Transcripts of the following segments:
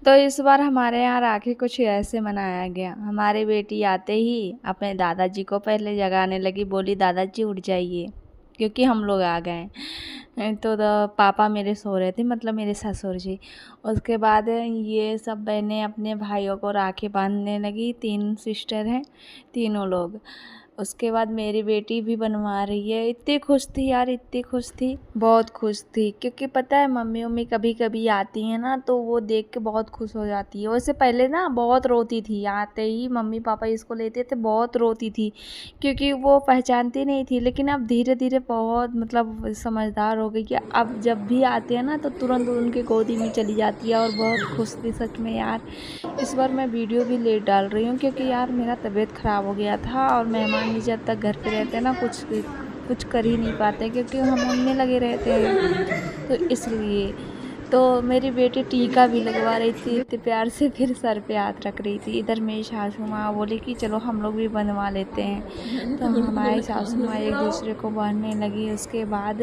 तो इस बार हमारे यहाँ राखी कुछ ऐसे मनाया गया। हमारी बेटी आते ही अपने दादाजी को पहले जगाने लगी, बोली दादाजी उठ जाइए, क्योंकि हम लोग आ गए हैं। तो पापा मेरे सो रहे थे, मतलब मेरे ससुर जी। उसके बाद ये सब बहनें अपने भाइयों को राखी बांधने लगी। 3 सिस्टर हैं, तीनों लोग। उसके बाद मेरी बेटी भी बनवा रही है। इतनी खुश थी यार, इतनी खुश थी, बहुत खुश थी। क्योंकि पता है मम्मी कभी कभी आती हैं ना, तो वो देख के बहुत खुश हो जाती है। वैसे पहले ना बहुत रोती थी, आते ही मम्मी पापा इसको लेते थे, बहुत रोती थी, क्योंकि वो पहचानती नहीं थी। लेकिन अब धीरे धीरे बहुत मतलब समझदार हो गई कि अब जब भी आते हैं ना तो तुरंत उनके गोदी में चली जाती है। और बहुत खुश थी सच में यार। इस बार मैं वीडियो भी लेट डाल रही हूँ, क्योंकि यार मेरा तबीयत ख़राब हो गया था, और मेहमान भी जब तक घर पे रहते हैं ना कुछ कर ही नहीं पाते, क्योंकि हम उनमें लगे रहते हैं। तो इसलिए तो मेरी बेटी टीका भी लगवा रही थी इतने प्यार से, फिर सर पे हाथ रख रही थी। इधर मेरी सासू माँ बोली कि चलो हम लोग भी बनवा लेते हैं। तो हमारी सासू माँ एक दूसरे को बांधने लगी। उसके बाद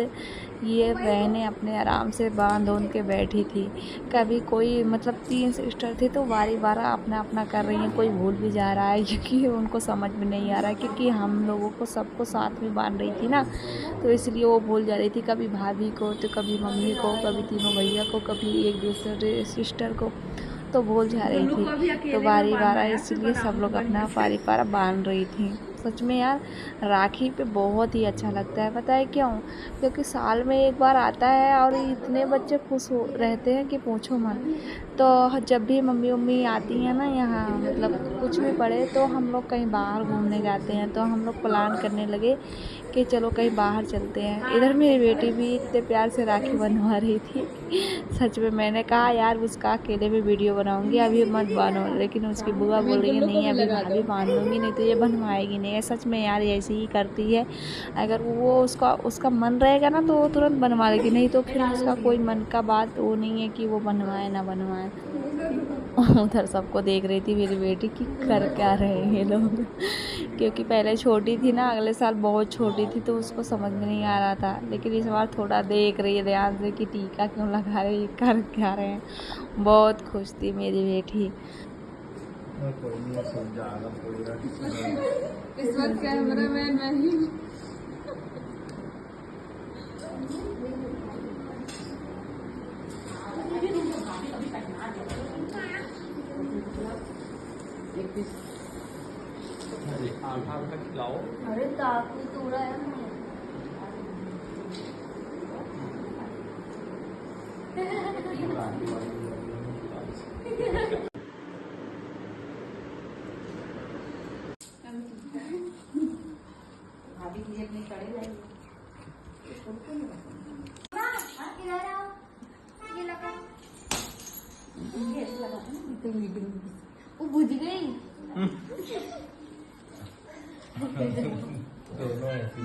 ये बहनें अपने आराम से बांध के बैठी थी। कभी कोई मतलब 3 सिस्टर थी, तो बारी बारा अपना अपना कर रही हैं। कोई भूल भी जा रहा है, क्योंकि उनको समझ में नहीं आ रहा है, क्योंकि हम लोगों को सबको साथ में बांध रही थी ना, तो इसलिए वो भूल जा रही थी। कभी भाभी को, तो कभी मम्मी को, कभी तीनों भैया को, कभी एक दूसरे सिस्टर को, तो भूल जा रही थी। तो बारी बारा इसलिए सब लोग अपना पारी पारा बांध रही थी। सच में यार राखी पे बहुत ही अच्छा लगता है। पता है क्यों? क्योंकि साल में एक बार आता है, और इतने बच्चे खुश हो रहते हैं कि पूछो मत। तो जब भी मम्मी आती हैं ना यहाँ, मतलब कुछ भी पड़े, तो हम लोग कहीं बाहर घूमने जाते हैं। तो हम लोग प्लान करने लगे कि चलो कहीं बाहर चलते हैं। इधर मेरी बेटी भी इतने प्यार से राखी बनवा रही थी। सच में मैंने कहा यार उसका अकेले में वीडियो बनाऊंगी, अभी मत बांधो। लेकिन उसकी बुआ बोल रही है नहीं अभी भाभी बांध दूंगी, नहीं तो ये बनवाएगी नहीं है। सच में यार ऐसे ही करती है। अगर वो उसका मन रहेगा ना तो वो तुरंत बनवा लेगी, नहीं तो फिर उसका कोई मन का बात वो नहीं है कि वो बनवाए ना बनवाए। उधर सबको देख रही थी मेरी बेटी कि कर क्या रहे हैं ये लोग। क्योंकि पहले छोटी थी ना, अगले साल बहुत छोटी थी, तो उसको समझ में नहीं आ रहा था। लेकिन इस बार थोड़ा देख रही है ध्यान से कि टीका क्यों लगा रहे हैं, कर क्या रहे हैं। बहुत खुश थी मेरी बेटी। इस बार कैमरा मैन मैं ही। अरे ताकू तोड़ा है भाभी के लिए अपने कड़े लाइए। वो बुझ गई। दोनों ऐसी